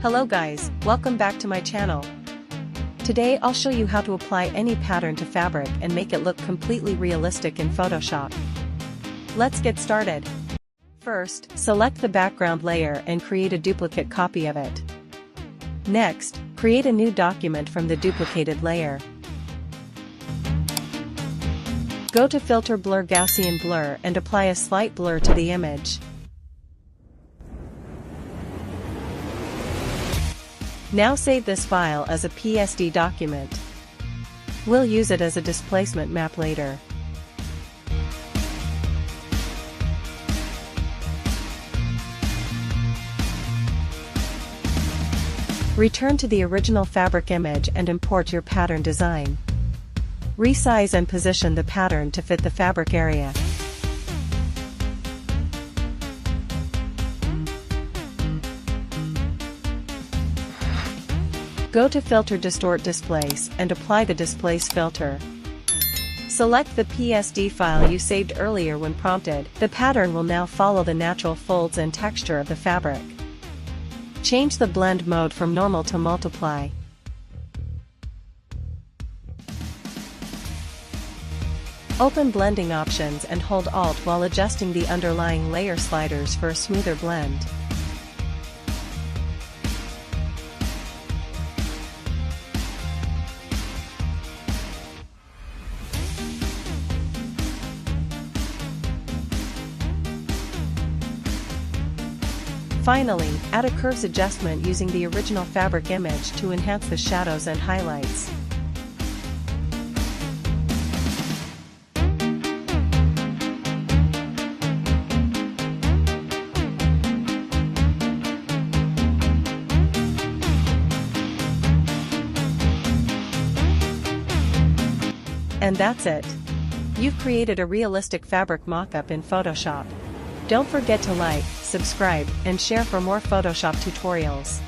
Hello guys, welcome back to my channel. Today I'll show you how to apply any pattern to fabric and make it look completely realistic in Photoshop. Let's get started. First, select the background layer and create a duplicate copy of it. Next, create a new document from the duplicated layer. Go to Filter Blur Gaussian Blur and apply a slight blur to the image. Now save this file as a PSD document. We'll use it as a displacement map later. Return to the original fabric image and import your pattern design. Resize and position the pattern to fit the fabric area. Go to Filter Distort Displace and apply the Displace filter. Select the PSD file you saved earlier when prompted. The pattern will now follow the natural folds and texture of the fabric. Change the blend mode from normal to multiply. Open blending options and hold Alt while adjusting the underlying layer sliders for a smoother blend. Finally, add a curves adjustment using the original fabric image to enhance the shadows and highlights. And that's it. You've created a realistic fabric mockup in Photoshop. Don't forget to like, subscribe, and share for more Photoshop tutorials.